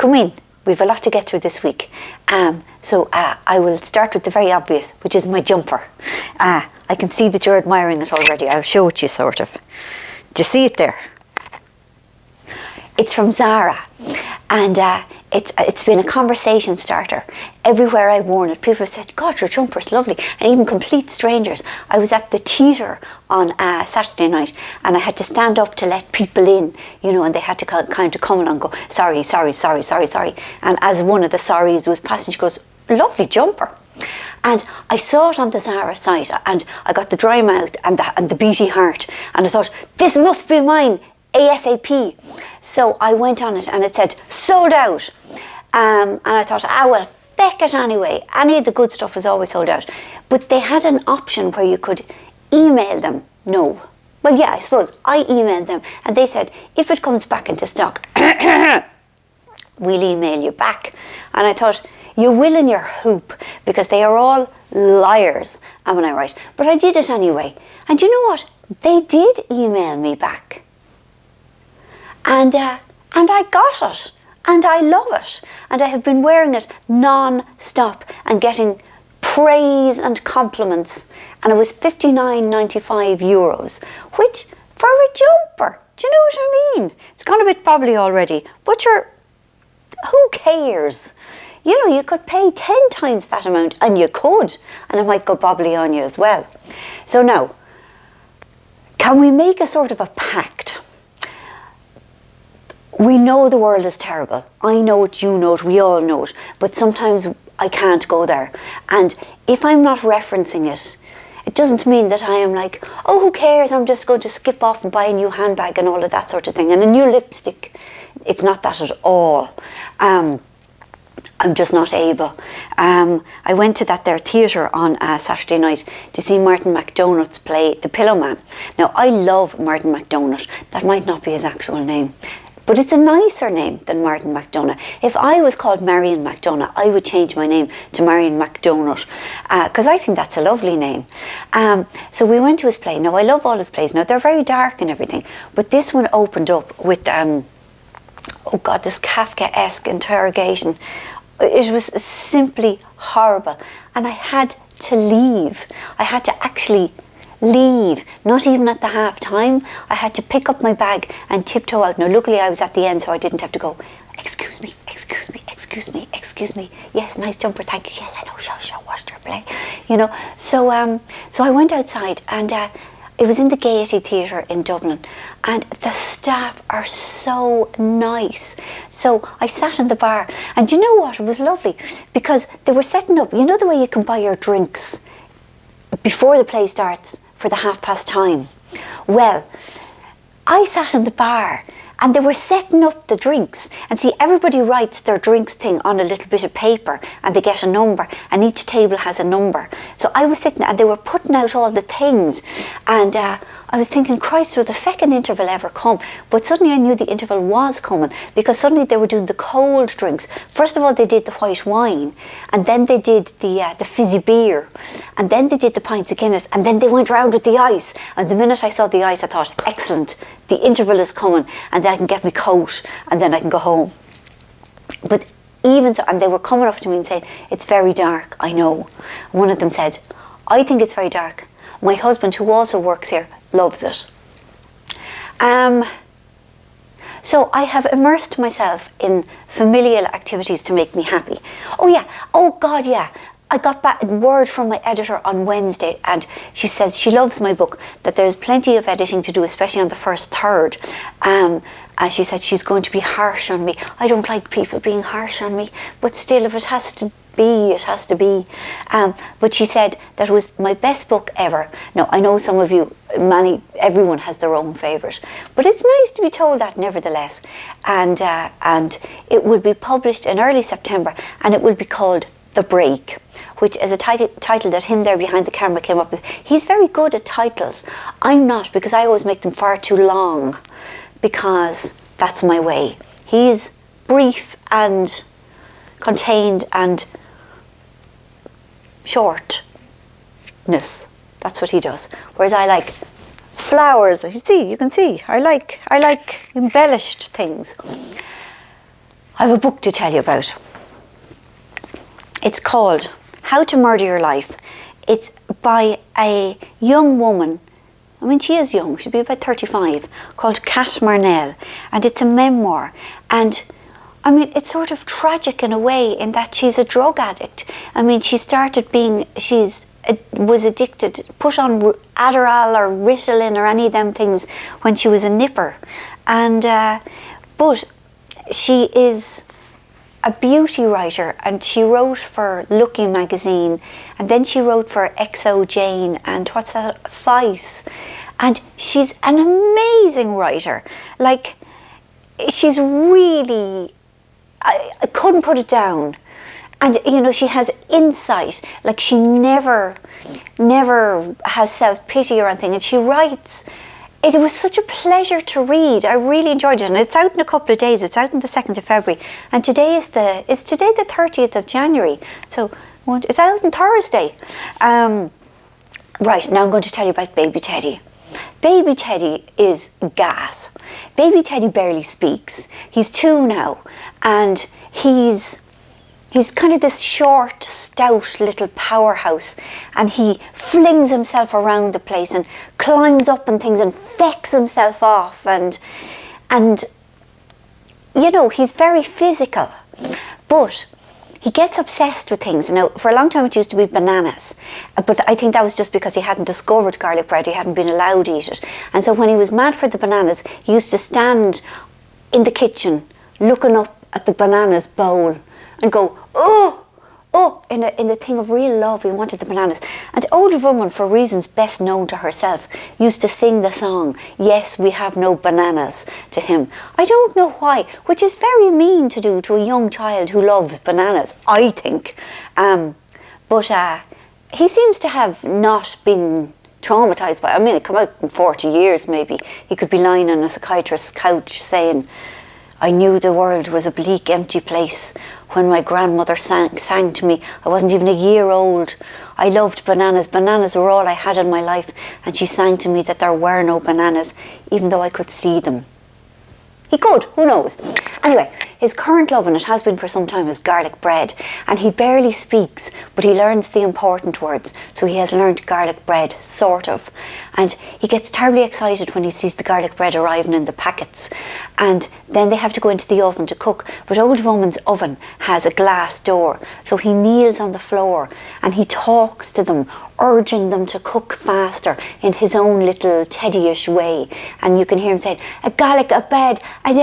Come in. We've a lot to get through this week. So I will start with the very obvious, which is my jumper. I can see that you're admiring it already. I'll show it you, sort of. Do you see it there? It's from Zara, and it's been a conversation starter. Everywhere I've worn it, people have said, God, your jumper's lovely. And even complete strangers. I was at the theatre on Saturday night, and I had to stand up to let people in, you know, and they had to kind of come along and go, sorry. And as one of the sorries was passing, she goes, lovely jumper. And I saw it on the Zara site, and I got the dry mouth and the beaty heart, and I thought, this must be mine, ASAP. So I went on it, and it said, sold out. And I thought, well, feck it anyway. Any of the good stuff is always sold out. But they had an option where you could email them. No. Well, yeah, I suppose. I emailed them, and they said, if it comes back into stock, we'll email you back. And I thought, you will in your hoop, because they are all liars, am I right? But I did it anyway. And you know what? They did email me back. And I got it. And I love it. And I have been wearing it non-stop and getting praise and compliments. And it was €59.95, which for a jumper, do you know what I mean? It's gone a bit bobbly already, but who cares? You know, you could pay 10 times that amount, and you could, and it might go bobbly on you as well. So now, can we make a sort of a pact? We know the world is terrible. I know it, you know it, we all know it. But sometimes I can't go there. And if I'm not referencing it, it doesn't mean that I am like, oh, who cares? I'm just going to skip off and buy a new handbag and all of that sort of thing. And a new lipstick. It's not that at all. I'm just not able. I went to that there theatre on Saturday night to see Martin McDonagh's play The Pillowman. Now, I love Martin McDonagh. That might not be his actual name, but it's a nicer name than Martin McDonagh. If I was called Marian McDonagh, I would change my name to Marian McDonagh, because I think that's a lovely name. So we went to his play. Now, I love all his plays. Now, they're very dark and everything, but this one opened up with, oh God, this Kafkaesque interrogation. It was simply horrible. And I had to leave. I had to actually leave, not even at the half time. I had to pick up my bag and tiptoe out. Now, luckily I was at the end, so I didn't have to go, excuse me. Yes, nice jumper, thank you. Yes, I know, sure, watched her play. You know, so I went outside, and it was in the Gaiety Theatre in Dublin, and the staff are so nice. So I sat in the bar, and you know what? It was lovely, because they were setting up, you know the way you can buy your drinks before the play starts for the past time? Well, I sat in the bar, and they were setting up the drinks. And see, everybody writes their drinks thing on a little bit of paper, and they get a number, and each table has a number. So I was sitting, and they were putting out all the things, and I was thinking, Christ, will the feckin' interval ever come? But suddenly I knew the interval was coming, because suddenly they were doing the cold drinks. First of all, they did the white wine, and then they did the fizzy beer, and then they did the pints of Guinness, and then they went round with the ice. And the minute I saw the ice, I thought, excellent, the interval is coming, and then I can get my coat, and then I can go home. But even so, and they were coming up to me and saying, it's very dark, I know. One of them said, I think it's very dark. My husband, who also works here, loves it. So I have immersed myself in familial activities to make me happy. Oh yeah, oh God, yeah. I got back word from my editor on Wednesday, and she says she loves my book, that there's plenty of editing to do, especially on the first third. She said she's going to be harsh on me. I don't like people being harsh on me, but still, if it has to be, it has to be. But she said that it was my best book ever. Now, I know some of you, everyone has their own favourite, but it's nice to be told that nevertheless. And it will be published in early September, and it will be called The Break, which is a title that him there behind the camera came up with. He's very good at titles. I'm not, because I always make them far too long, because that's my way. He's brief and contained and shortness. That's what he does. Whereas I like flowers. You can see, I like embellished things. I have a book to tell you about. It's called How to Murder Your Life. It's by a young woman. I mean, she is young. She'll be about 35, called Kat Marnell. And it's a memoir. And I mean, it's sort of tragic in a way in that she's a drug addict. I mean, she started being, was addicted, put on Adderall or Ritalin or any of them things when she was a nipper. And, but she is a beauty writer, and she wrote for Lucky magazine, and then she wrote for XO Jane and what's that, Vice. And she's an amazing writer. Like, she's really, I couldn't put it down. And, you know, she has insight. Like, she never has self-pity or anything. And she writes. It was such a pleasure to read. I really enjoyed it. And it's out in a couple of days. It's out on the 2nd of February. And today is the 30th of January. So it's out on Thursday. Right, now I'm going to tell you about Baby Teddy. Baby Teddy is gas. Baby Teddy barely speaks. He's 2 now. And he's kind of this short, stout little powerhouse, and he flings himself around the place and climbs up and things and fecks himself off, and you know, he's very physical, but he gets obsessed with things. Now, for a long time it used to be bananas, but I think that was just because he hadn't discovered garlic bread, he hadn't been allowed to eat it. And so when he was mad for the bananas, he used to stand in the kitchen looking up at the bananas bowl and go, oh, in the thing of real love. He wanted the bananas. And the older woman, for reasons best known to herself, used to sing the song, Yes, We Have No Bananas, to him. I don't know why, which is very mean to do to a young child who loves bananas, I think. But he seems to have not been traumatised by it. I mean, it come out in 40 years maybe. He could be lying on a psychiatrist's couch saying, I knew the world was a bleak, empty place when my grandmother sang to me. I wasn't even a year old. I loved bananas. Bananas were all I had in my life. And she sang to me that there were no bananas, even though I could see them. He could, who knows? Anyway, his current love, and it has been for some time, is garlic bread. And he barely speaks, but he learns the important words. So he has learned garlic bread, sort of. And he gets terribly excited when he sees the garlic bread arriving in the packets. And then they have to go into the oven to cook. But Old Woman's oven has a glass door. So he kneels on the floor and he talks to them, urging them to cook faster in his own little Teddyish way. And you can hear him saying, a garlic, a bed, and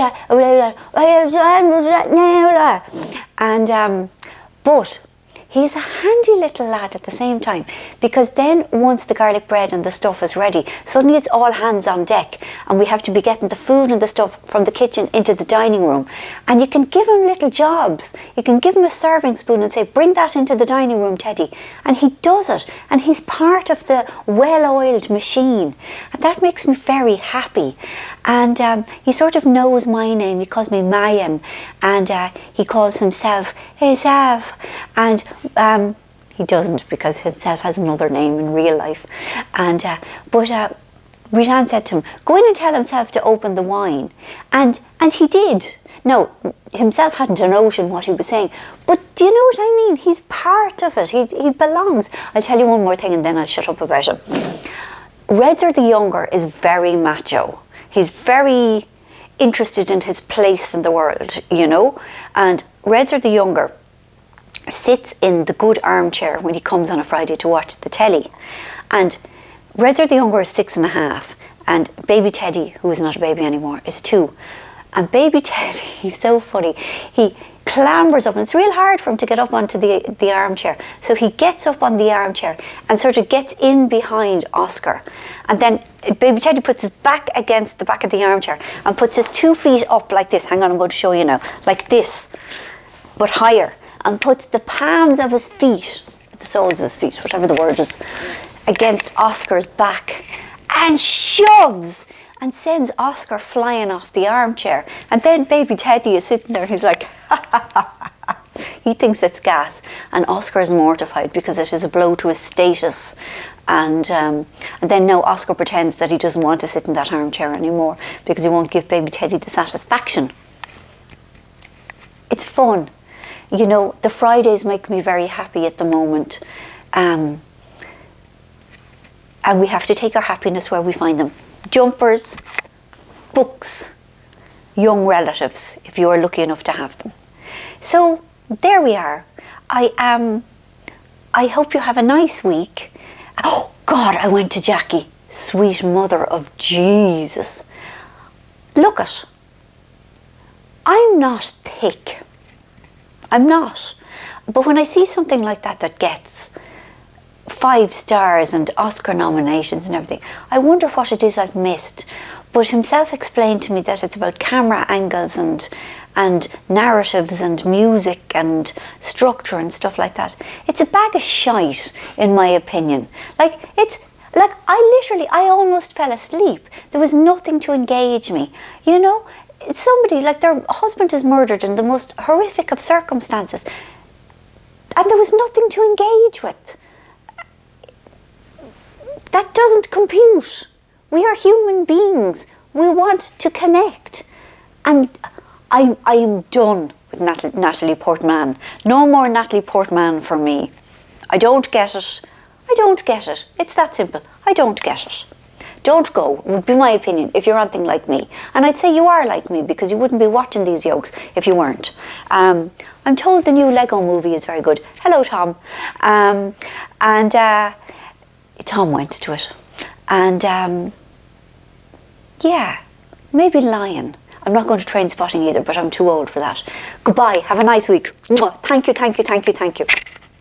but he's a handy little lad at the same time, because then once the garlic bread and the stuff is ready, suddenly it's all hands on deck, and we have to be getting the food and the stuff from the kitchen into the dining room. And you can give him little jobs. You can give him a serving spoon and say, bring that into the dining room, Teddy. And he does it, and he's part of the well-oiled machine. And that makes me very happy. And he sort of knows my name. He calls me Marian, and he calls himself himself. And he doesn't, because himself has another name in real life. And but Brian said to him, go in and tell himself to open the wine. And he did. No, himself hadn't a notion what he was saying. But do you know what I mean? He's part of it. He belongs. I'll tell you one more thing and then I'll shut up about him. Redzer the Younger is very macho. He's very interested in his place in the world, you know. And Redzer the Younger sits in the good armchair when he comes on a Friday to watch the telly. And Redzer the Younger is 6.5, and baby Teddy, who is not a baby anymore, is 2. And baby Teddy, he's so funny. He clambers up, and it's real hard for him to get up onto the armchair. So he gets up on the armchair and sort of gets in behind Oscar. And then baby Teddy puts his back against the back of the armchair and puts his 2 feet up like this. Hang on, I'm going to show you now. Like this, but higher. And puts the palms of his feet, the soles of his feet, whatever the word is, against Oscar's back, and shoves and sends Oscar flying off the armchair. And then baby Teddy is sitting there, he's like, ha ha ha ha. He thinks it's gas, and Oscar is mortified because it is a blow to his status. And then now Oscar pretends that he doesn't want to sit in that armchair anymore because he won't give baby Teddy the satisfaction. fun. You know, the Fridays make me very happy at the moment. And we have to take our happiness where we find them. Jumpers, books, young relatives, if you are lucky enough to have them. So there we are. I hope you have a nice week. Oh God, I went to Jackie, sweet mother of Jesus. Look it, I'm not thick. I'm not. But when I see something like that that gets 5 stars and Oscar nominations and everything, I wonder what it is I've missed. But himself explained to me that it's about camera angles and narratives and music and structure and stuff like that. It's a bag of shite, in my opinion. Like, I almost fell asleep. There was nothing to engage me. You know, somebody, like, their husband is murdered in the most horrific of circumstances, and there was nothing to engage with. That doesn't compute. We are human beings. We want to connect. And I am done with Natalie Portman. No more Natalie Portman for me. I don't get it. I don't get it. It's that simple. I don't get it. Don't go, would be my opinion, if you're anything like me. And I'd say you are like me, because you wouldn't be watching these yokes if you weren't. I'm told the new Lego movie is very good. Hello, Tom. Tom went to it. And yeah, maybe Lion. I'm not going to Train Spotting either, but I'm too old for that. Goodbye. Have a nice week. Mwah. Thank you, thank you, thank you, thank you.